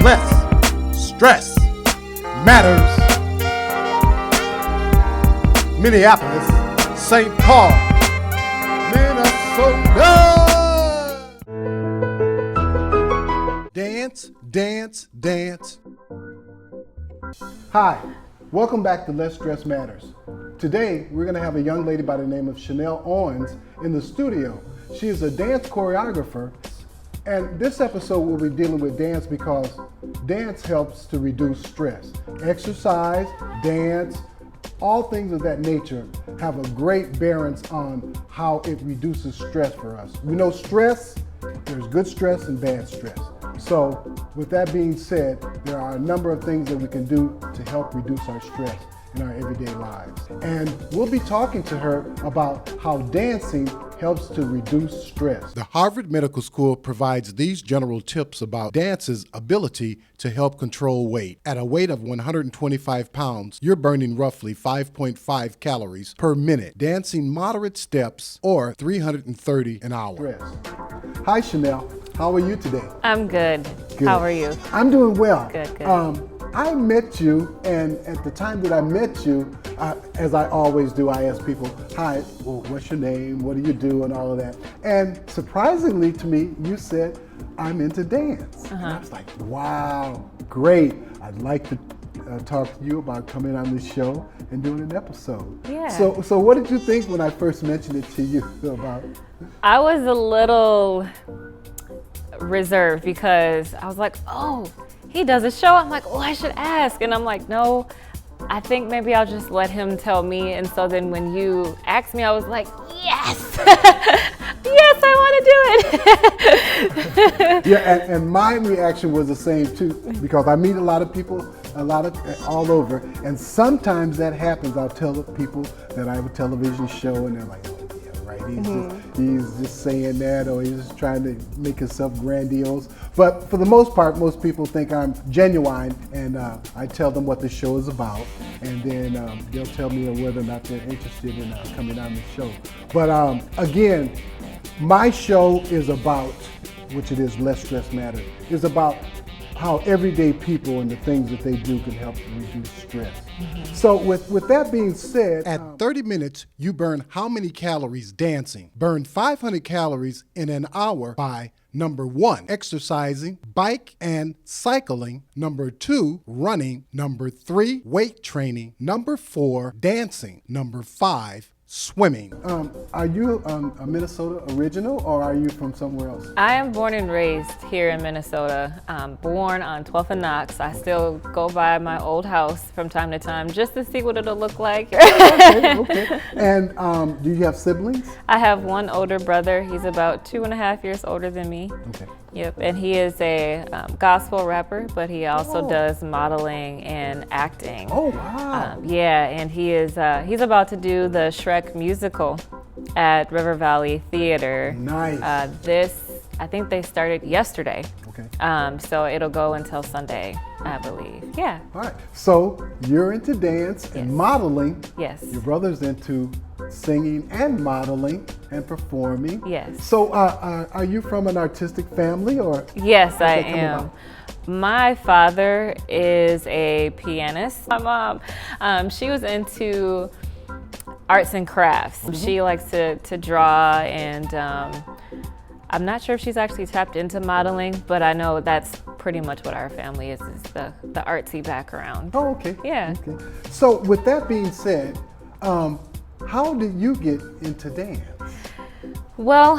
less stress matters. Minneapolis, St. Paul, Minnesota. Dance, dance, dance. Hi, welcome back to Less Stress Matters. Today, we're going to have a young lady by the name of Chanel Owens in the studio. She is a dance choreographer, and this episode will be dealing with dance because dance helps to reduce stress. Exercise, dance, all things of that nature have a great bearance on how it reduces stress for us. We know stress, there's good stress and bad stress. So with that being said, there are a number of things that we can do to help reduce our stress in our everyday lives. And we'll be talking to her about how dancing helps to reduce stress. The Harvard Medical School provides these general tips about dance's ability to help control weight. At a weight of 125 pounds, you're burning roughly 5.5 calories per minute, dancing moderate steps or 330 an hour. Stress. Hi, Chanel. How are you today? I'm good. How are you? I'm doing well. Good, good. I met you, and at the time that I met you, as I always do, I ask people, hi, well, what's your name? What do you do? And all of that. And surprisingly to me, you said, I'm into dance. And I was like, wow, great. I'd like to talk to you about coming on this show and doing an episode. Yeah. So what did you think when I first mentioned it to you about? I was a little reserved because I was like, oh, he does a show. I'm like, oh, I should ask. And I'm like, no, I think maybe I'll just let him tell me. And so then when you asked me, I was like, yes, yes, I want to do it. Yeah, and my reaction was the same too, because I meet a lot of people, all over, and sometimes that happens. I'll tell people that I have a television show, and they're like, oh, yeah, right, he's just saying that, or he's just trying to make himself grandiose. But for the most part, most people think I'm genuine, and I tell them what the show is about, and then they'll tell me whether or not they're interested in coming on the show. But again, my show is about, which it is Less Stress Matters, is about how everyday people and the things that they do can help reduce stress. So with that being said, at 30 minutes, you burn how many calories dancing? Burn 500 calories in an hour by number 1, exercising, bike and cycling. Number 2, running. Number 3, weight training. Number 4, dancing. Number 5, swimming. Are you a Minnesota original, or are you from somewhere else? I am born and raised here in Minnesota. Born on 12th and Knox. I still go by my old house from time to time just to see what it'll look like. Okay. And do you have siblings? I have one older brother. He's about 2.5 years older than me. Okay. Yep, and he is a gospel rapper, but he also does modeling and acting. Oh, wow. Yeah, and he's about to do the Shrek musical at River Valley Theater. Nice. I think they started yesterday. Okay. So it'll go until Sunday, I believe. Yeah. All right. So you're into dance and modeling. Yes. Your brother's into singing and modeling and performing. Yes. So are you from an artistic family, or? Yes, I am. My father is a pianist. My mom, she was into arts and crafts. She likes to draw, and I'm not sure if she's actually tapped into modeling, but I know that's pretty much what our family is the artsy background. Oh, okay. Yeah. Okay. So with that being said, how did you get into dance? Well,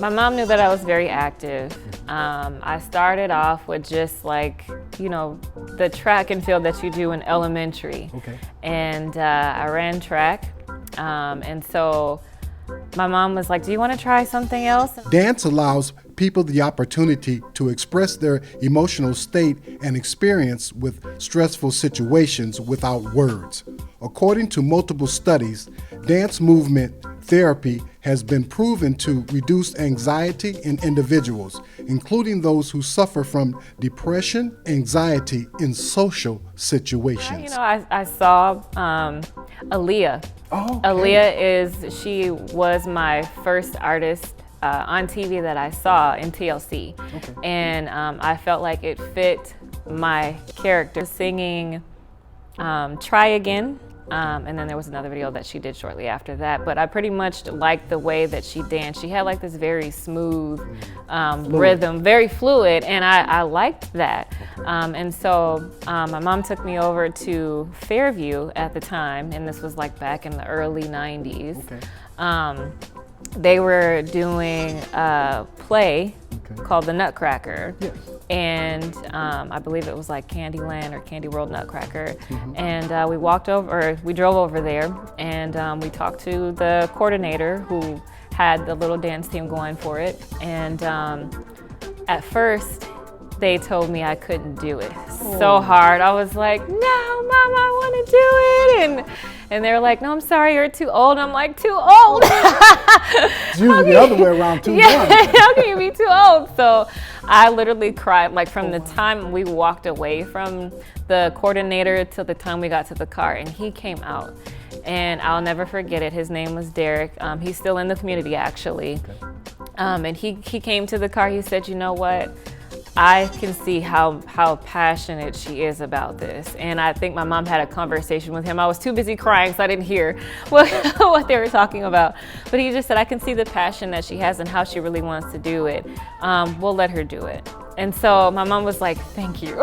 my mom knew that I was very active. I started off with just like, the track and field that you do in elementary. Okay. And I ran track. And so my mom was like, do you want to try something else? Dance allows people the opportunity to express their emotional state and experience with stressful situations without words. According to multiple studies, dance movement therapy has been proven to reduce anxiety in individuals, including those who suffer from depression, anxiety in social situations. I saw Aaliyah. Oh, okay. Aaliyah she was my first artist on TV that I saw in TLC. Okay. And I felt like it fit my character. Singing Try Again. And then there was another video that she did shortly after that. But I pretty much liked the way that she danced. She had like this very smooth rhythm, very fluid, and I liked that. And so my mom took me over to Fairview at the time, and this was like back in the early 90s. Okay. They were doing a play called The Nutcracker. Yes. And I believe it was like Candyland or Candy World Nutcracker. And we drove over there, and we talked to the coordinator who had the little dance team going for it. And at first, they told me I couldn't do it so hard. I was like, no, Mom, I want to do it. And they were like, no, I'm sorry, you're too old. I'm like, too old? It's usually the other way around, too. Yeah, how can you be too old? So I literally cried, like from the time we walked away from the coordinator till the time we got to the car, and he came out. And I'll never forget it. His name was Derek. He's still in the community, actually. And he came to the car. He said, you know what? I can see how passionate she is about this. And I think my mom had a conversation with him. I was too busy crying, so I didn't hear what they were talking about. But he just said, I can see the passion that she has and how she really wants to do it. We'll let her do it. And so my mom was like, thank you.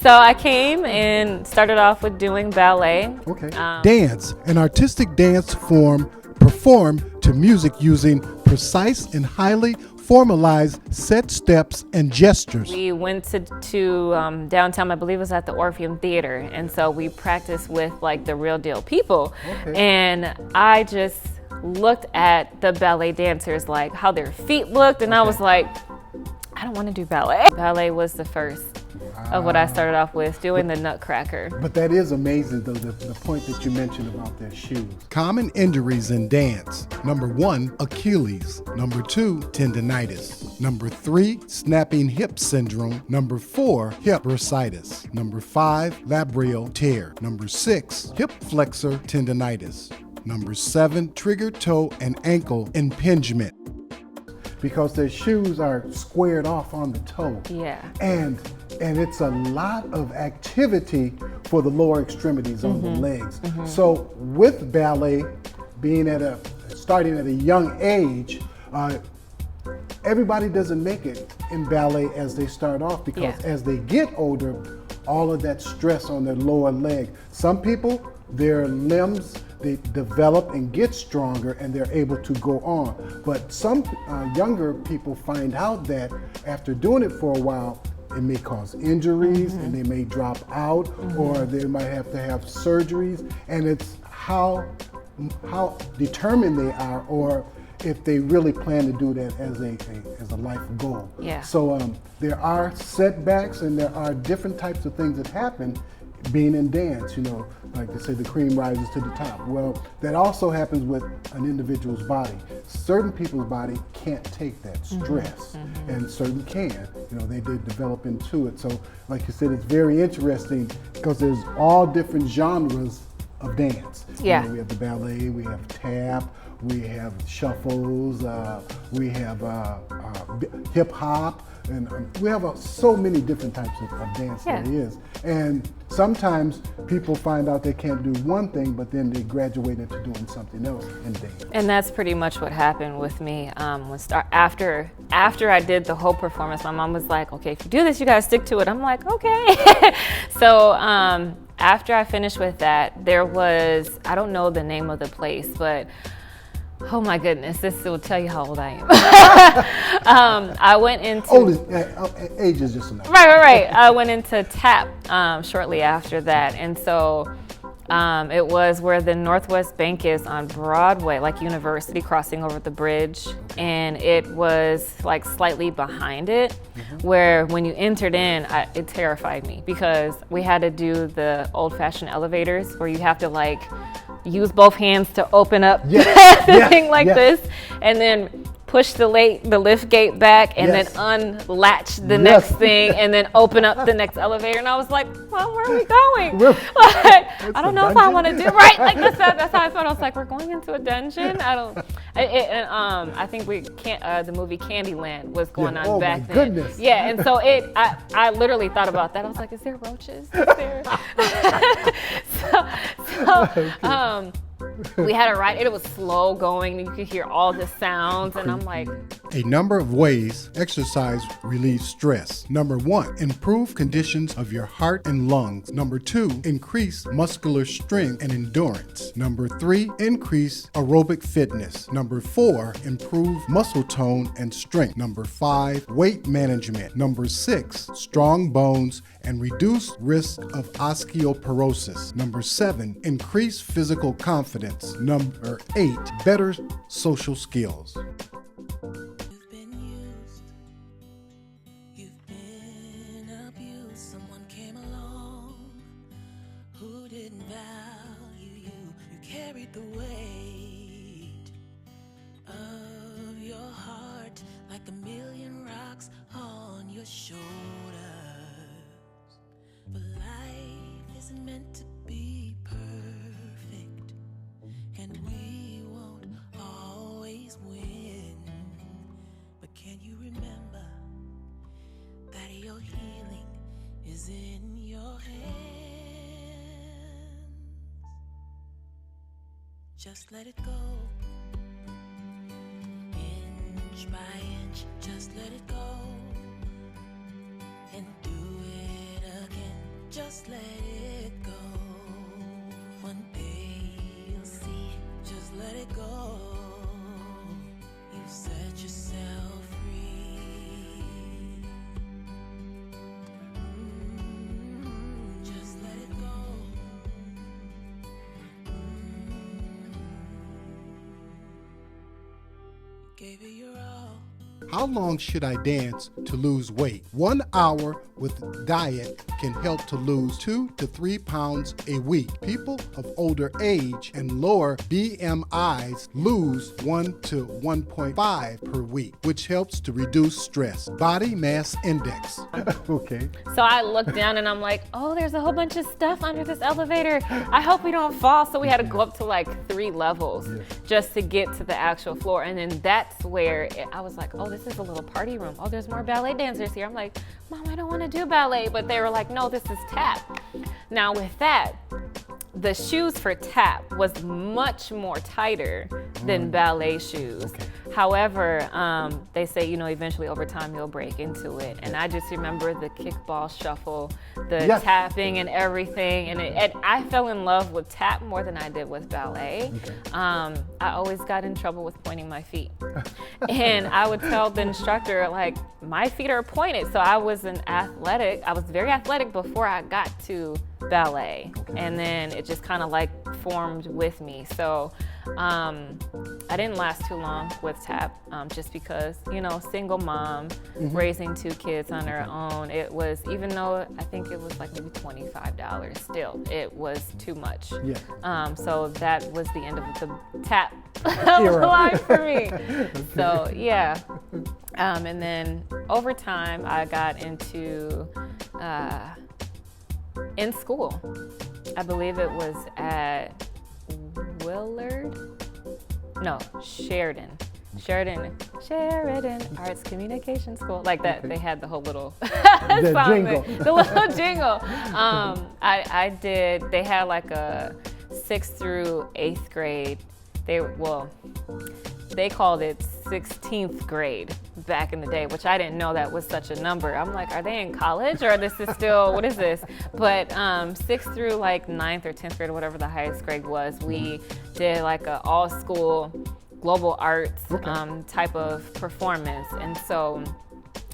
So I came and started off with doing ballet. Okay. Dance, an artistic dance form performed to music using precise and highly formalized set steps and gestures. We went to downtown, I believe it was at the Orpheum Theater, and so we practiced with like the real deal people. And I just looked at the ballet dancers, like how their feet looked, and I was like, I don't want to do ballet. Ballet was the first of what I started off with, doing the Nutcracker. But that is amazing, though, the point that you mentioned about their shoes. Common injuries in dance. Number 1, Achilles. Number 2, tendinitis. Number 3, snapping hip syndrome. Number 4, hip bursitis. Number 5, labral tear. Number 6, hip flexor tendinitis. Number 7, trigger toe and ankle impingement. Because their shoes are squared off on the toe. Yeah. And it's a lot of activity for the lower extremities on the legs. So with ballet, starting at a young age, everybody doesn't make it in ballet as they start off, because as they get older, all of that stress on their lower leg. Some people, their limbs, they develop and get stronger and they're able to go on. But some younger people find out that after doing it for a while, it may cause injuries and they may drop out, or they might have to have surgeries. And it's how determined they are, or if they really plan to do that as a life goal. Yeah. So there are setbacks and there are different types of things that happen being in dance, like they say, the cream rises to the top. Well, that also happens with an individual's body. Certain people's body can't take that stress, and certain can. They develop into it. So, like you said, it's very interesting because there's all different genres of dance. Yeah. We have the ballet, we have tap, we have shuffles, we have hip hop. And we have so many different types of dance there is. And sometimes people find out they can't do one thing, but then they graduate into doing something else in dance. And that's pretty much what happened with me. After I did the whole performance, my mom was like, okay, if you do this, you gotta stick to it. I'm like, okay. So after I finished with that, there was, I don't know the name of the place, but oh my goodness, this will tell you how old I am. I went into... age is just enough. Right. I went into tap shortly after that. And so it was where the Northwest Bank is on Broadway, like University, crossing over the bridge. And it was like slightly behind it, where when you entered in, it terrified me because we had to do the old-fashioned elevators where you have to like use both hands to open up the thing like this, and then push the lift gate back and Yes. then unlatch the Yes. next thing and then open up the next elevator. And I was like, Mom, where are we going? Where- I don't know if I dungeon? want to do right. Like that's how I felt. I was like, we're going into a dungeon. I think we can't. The movie Candyland was going Yeah. on Oh, back my then. goodness. Yeah, and so I literally thought about that. I was like, is there roaches? Is there? so we had a ride. It was slow going. You could hear all the sounds, and I'm like, A number of ways exercise relieves stress. Number 1, improve conditions of your heart and lungs. Number 2, increase muscular strength and endurance. Number 3, increase aerobic fitness. Number 4, improve muscle tone and strength. Number 5, weight management. Number 6, strong bones and reduce risk of osteoporosis. Number 7, increase physical confidence. Number 8, better social skills. You've been used, you've been abused. Someone came along who didn't value you. You carried the weight of your heart like a million rocks on your shoulders. But life isn't meant to be perfect, and we won't always win. But can you remember that your healing is in your hands? Just let it go, inch by inch. Just let it go and do it again. Just let it go. One day you'll see. Just let it go. You set yourself free. Just let it go. Gave it your all. How long should I dance to lose weight? 1 hour with diet can help to lose 2 to 3 pounds a week. People of older age and lower BMIs lose 1 to 1.5 per week, which helps to reduce stress. Body mass index. Okay. so I looked down and I'm like, oh, there's a whole bunch of stuff under this elevator. I hope we don't fall. So we had to go up to like 3 levels just to get to the actual floor. And then that's where I was like, oh, this is a little party room. Oh, there's more ballet dancers here. I'm like, Mom, I don't want to do ballet. But they were like, no, this is tap. Now with that, the shoes for tap was much more tighter than ballet shoes. However, they say, eventually over time you'll break into it. And I just remember the kickball shuffle, the Yes. tapping and everything. And I fell in love with tap more than I did with ballet. I always got in trouble with pointing my feet. And I would tell the instructor, like, my feet are pointed. So I was very athletic before I got to ballet. And then it just kind of like formed with me. So I didn't last too long with tap, just because, single mom, raising 2 kids on her own. It was, even though I think it was like maybe $25 still, it was too much. Yeah. So that was the end of the tap Era. life for me. So yeah. And then over time I got into, in school, I believe it was at Sheridan Arts Communication School, like that. They had the whole little The song jingle. the little jingle. They had like a 6th through 8th grade. They called it 16th grade back in the day, which I didn't know that was such a number. I'm like, are they in college or this is still, what is this? But 6th through like 9th or 10th grade or whatever the highest grade was, we did like a all school global arts type of performance. And so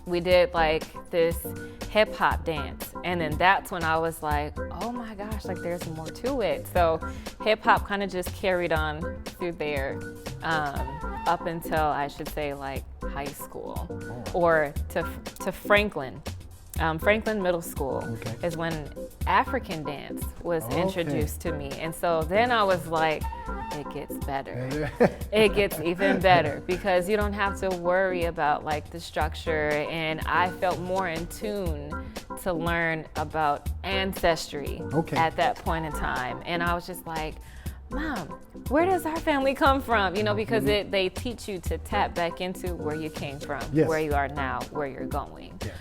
we did like this hip hop dance. And then that's when I was like, oh my gosh, like there's more to it. So hip hop kind of just carried on through there up until, I should say, like high school or to Franklin. Franklin Middle School Okay. is when African dance was Okay. introduced to me. And so then I was like, it gets better. It gets even better because you don't have to worry about like the structure. And I felt more in tune to learn about ancestry Okay. at that point in time. And I was just like, Mom, where does our family come from? You know, because they teach you to tap back into where you came from, Yes. where you are now, where you're going. Yes.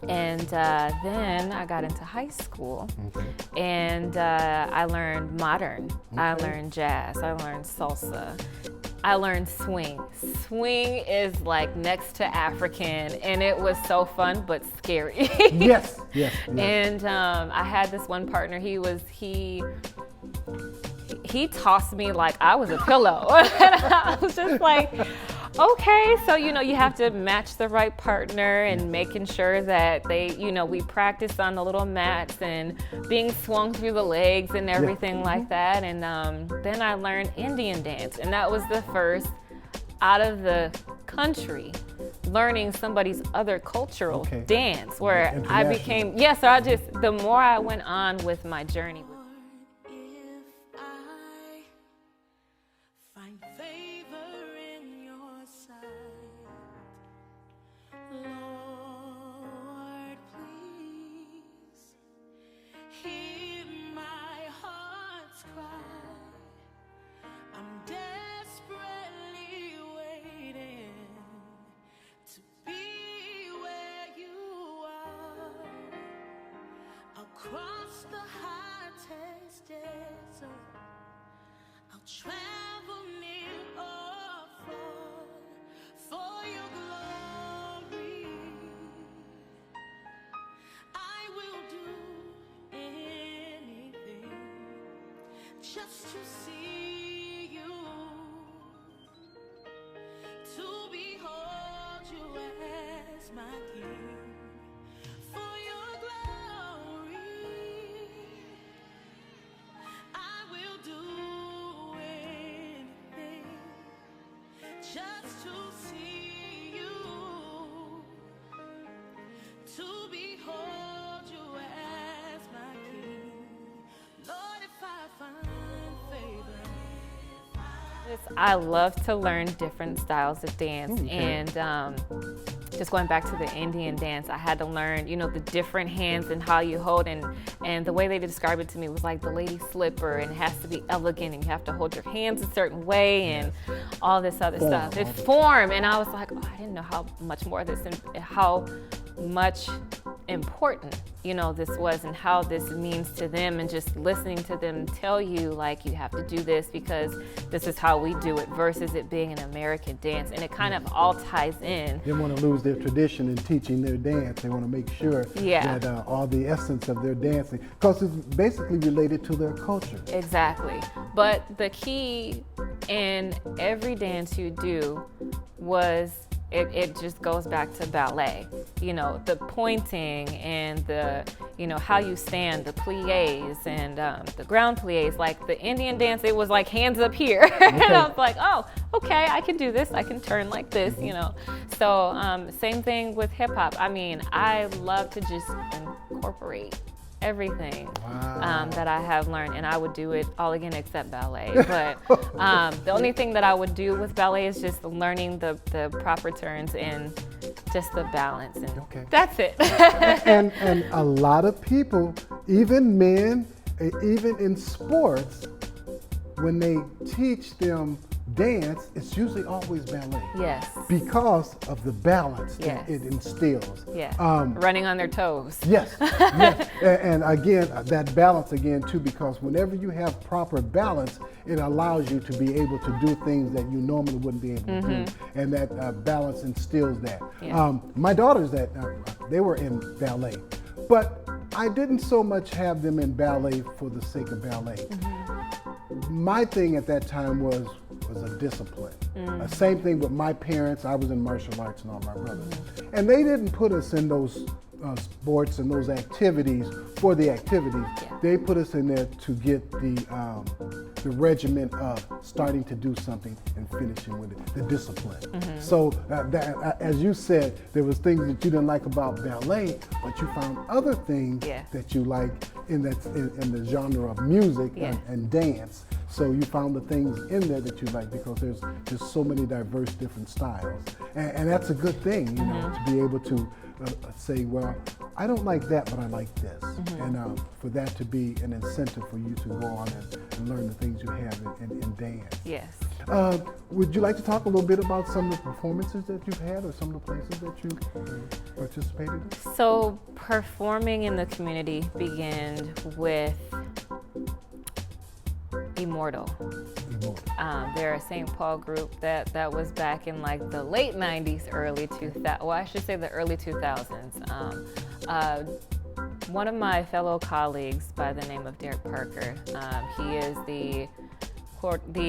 And then I got into high school, Okay. and I learned modern. I learned jazz. I learned salsa. I learned swing. Swing is like next to African, and it was so fun but scary. Yes. Yes. And I had this one partner. He tossed me like I was a pillow. And I was just like, okay, so you have to match the right partner and making sure that they, we practice on the little mats and being swung through the legs and everything like that. And then I learned Indian dance, and that was the first out of the country learning somebody's other cultural Okay. dance, where I International. became, the more I went on with my journey. If I find favor in your sight, Lord, please hear my heart's cry. I'm desperately waiting to be where you are. Across the hottest desert, I'll travel near or far for your glory. I will do anything just to see you, to behold you as my King. For your glory, I will do anything just to see you, to behold you as my King. Lord, if I find favor. I love to learn different styles of dance, Okay. and just going back to the Indian dance, I had to learn, the different hands and how you hold, and the way they described it to me was like the lady slipper, and it has to be elegant, and you have to hold your hands a certain way, and all this other stuff. It's form, and I was like, oh, I didn't know how much more this and how much important this was, and how this means to them, and just listening to them tell you like you have to do this because this is how we do it, versus it being an American dance, and it kind of all ties in. They want to lose their tradition in teaching their dance. They want to make sure that all the essence of their dancing, because it's basically related to their culture. Exactly. But the key in every dance you do was it just goes back to ballet. The pointing and the, how you stand, the plies and the ground plies. Like the Indian dance, it was like hands up here. And I was like, oh, okay, I can do this. I can turn like this, So same thing with hip hop. I mean, I love to just incorporate everything that I have learned, and I would do it all again except ballet. But the only thing that I would do with ballet is just learning the proper turns and just the balance, and that's it. and a lot of people, even men, even in sports, when they teach them dance, it's usually always ballet. Yes. Because of the balance Yes. that it instills. Yeah. Running on their toes. Yes, yes. And again, that balance again too, because whenever you have proper balance, it allows you to be able to do things that you normally wouldn't be able to do, and that balance instills that. Yeah. My daughters, they were in ballet, but I didn't so much have them in ballet for the sake of ballet. My thing at that time was a discipline. Same thing with my parents. I was in martial arts and all my brothers. And they didn't put us in those sports and those activities for the activities. Yeah. They put us in there to get the the regimen of starting to do something and finishing with it, the discipline. So as you said, there was things that you didn't like about ballet, but you found other things Yeah. that you liked in the genre of music Yeah. and dance. So you found the things in there that you like because there's so many diverse different styles, and that's a good thing, you know, to be able to say, well, I don't like that, but I like this, and for that to be an incentive for you to go on and learn the things you have in dance. Yes. Would you like to talk a little bit about some of the performances that you've had or some of the places that you participated in? So performing in the community began with Immortal. They're a St. Paul group that was back in like the late 90s, early 2000s. Well, I should say the early 2000s. One of my fellow colleagues by the name of Derek Parker, he is the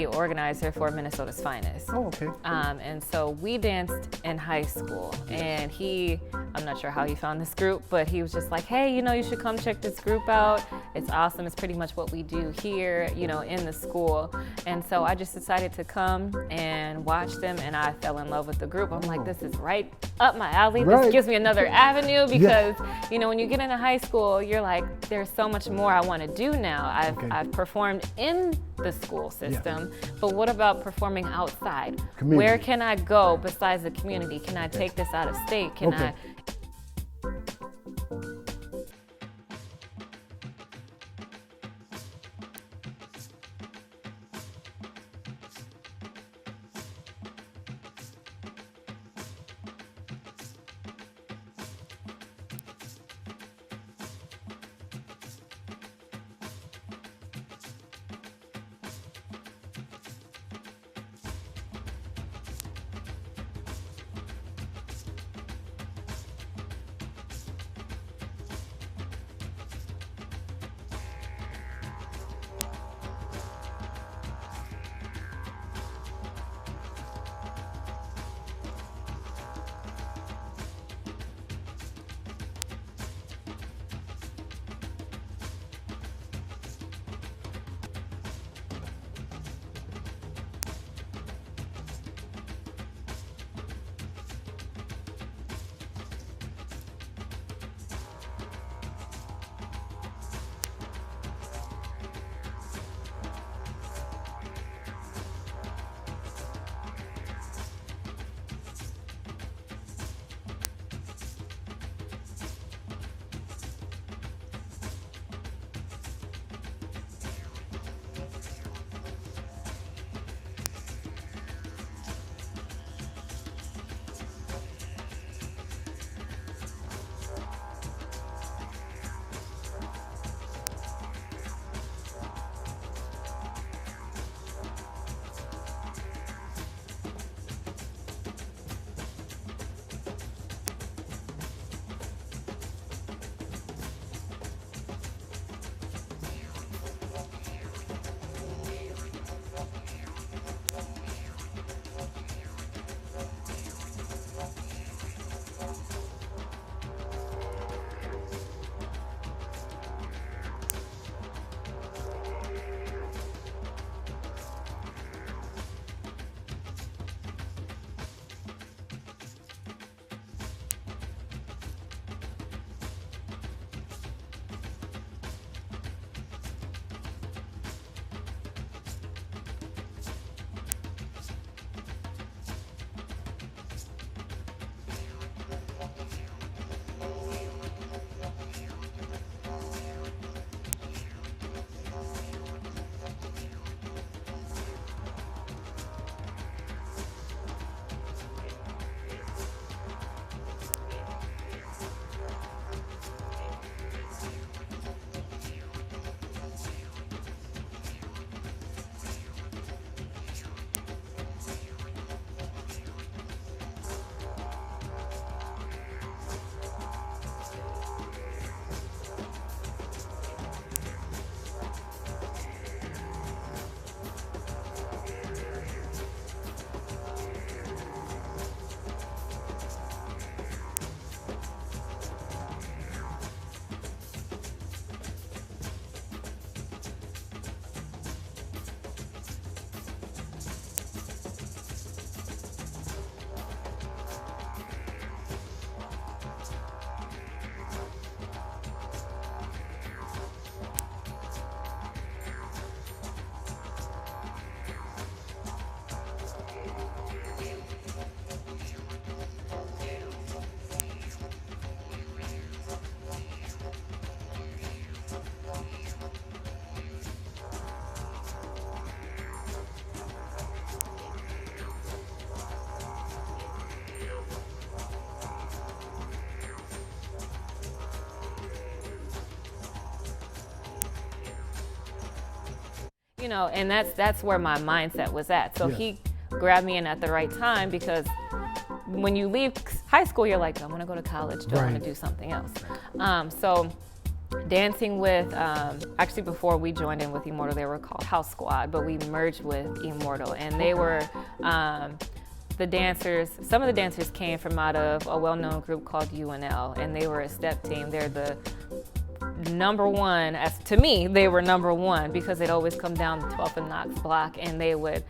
organizer for Minnesota's Finest. Oh, okay. And so we danced in high school, and I'm not sure how he found this group, but he was just like, hey, you know, you should come check this group out. It's awesome. It's pretty much what we do here, you know, in the school. And so I just decided to come and watch them, and I fell in love with the group. I'm like, this is right up my alley. Right. This gives me another avenue because, you know, when you get into high school, you're like, there's so much more I want to do now. I've performed in the school system, but what about performing outside? Community. Where can I go besides the community? Can I take this out of state? Can I? you know, and that's where my mindset was at. So Yeah. he grabbed me in at the right time, because when you leave high school, you're like, I want to go to college, do I want Right. to do something else? So dancing with, actually before we joined in with Immortal, they were called House Squad, but we merged with Immortal, and they were the dancers. Some of the dancers came from out of a well-known group called UNL, and they were a step team. They're the number one, as to me, they were number one, because they'd always come down the 12th and Knox block, and they would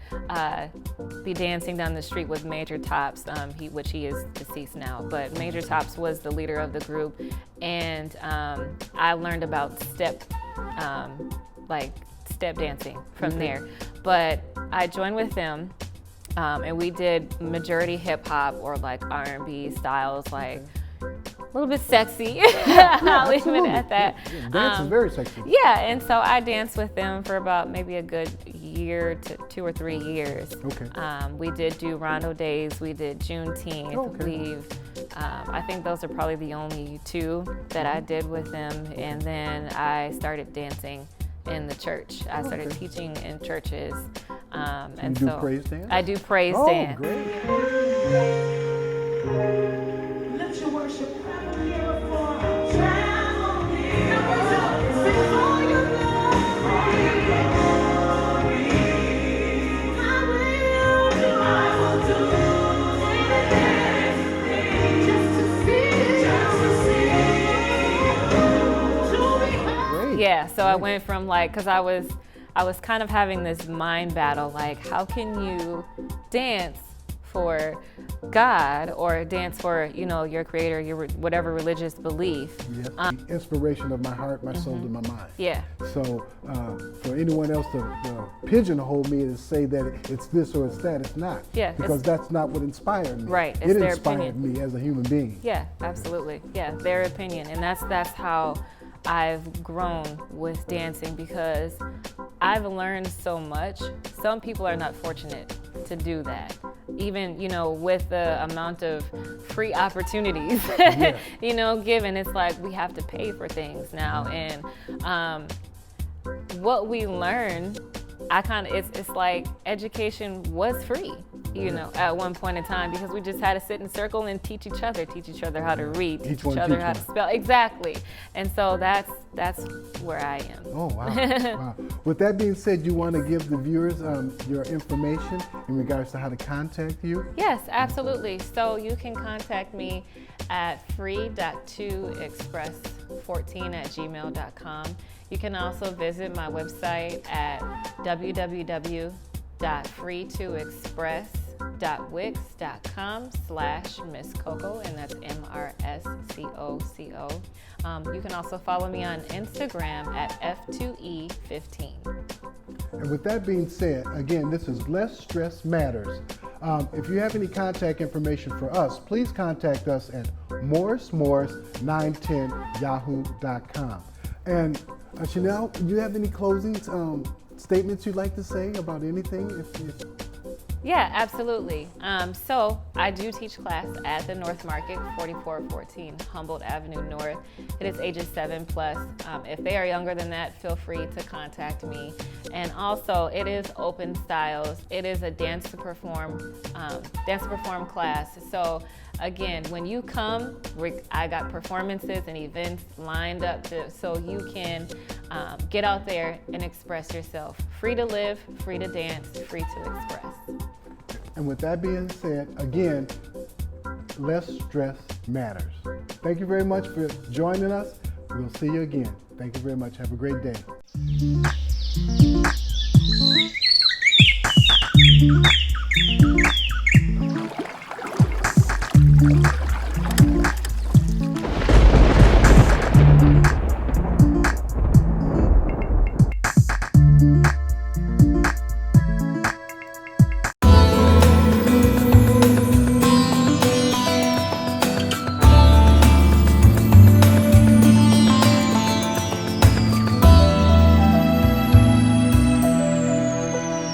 be dancing down the street with Major Tops, which he is deceased now, but Major Tops was the leader of the group, and I learned about step dancing from there. But I joined with them, and we did majority hip hop or like R&B styles, like a little bit sexy. I'll leave it at that. Yeah, dance is very sexy. Yeah, and so I danced with them for about maybe a good year to 2 or 3 years. Okay. We did do Rondo Days, we did Juneteenth. Okay. I think those are probably the only 2 that I did with them, and then I started dancing in the church. I started teaching in churches. And you do so praise dance? I do praise Oh, dance. great. Let your worship have a miracle. Travel here. Sing for your glory. I will do anything just to see you. To be heard. Great. Yeah, so I went from like, because I was kind of having this mind battle, like, how can you dance for God or dance for, you know, your creator, your whatever religious belief? Yeah. The inspiration of my heart, my soul, and my mind. Yeah. So for anyone else to pigeonhole me and say that it's this or it's that, it's not. Yeah, Because that's not what inspired me. Right, it's It their inspired opinion. me as a human being. Yeah, absolutely. Yeah, their opinion. And that's how I've grown with dancing, because I've learned so much. Some people are not fortunate to do that. Even, you know, with the amount of free opportunities, you know, given, it's like we have to pay for things now. And what we learn, it's like education was free, you know, at one point in time, because we just had to sit in a circle and teach each other how to read, teach each other how to spell. Exactly. And so that's where I am. Oh, wow. Wow. With that being said, you want to give the viewers your information in regards to how to contact you? Yes, absolutely. So you can contact me at free.2express14@gmail.com. You can also visit my website at www.free2express.wix.com/Miss Coco, and that's MRSCOCO. You can also follow me on Instagram at F2E15. And with that being said, again, this is Less Stress Matters. If you have any contact information for us, please contact us at morrismorris910yahoo.com. And Chanel, do you have any closing statements you'd like to say about anything? Yeah, absolutely. So I do teach class at the North Market, 4414 Humboldt Avenue North. It is ages 7+. If they are younger than that, feel free to contact me. And also, it is open styles. It is a dance to perform class. So again, when you come, I got performances and events lined up so you can get out there and express yourself. Free to live, free to dance, free to express. And with that being said, again, less stress matters. Thank you very much for joining us. We'll see you again. Thank you very much. Have a great day.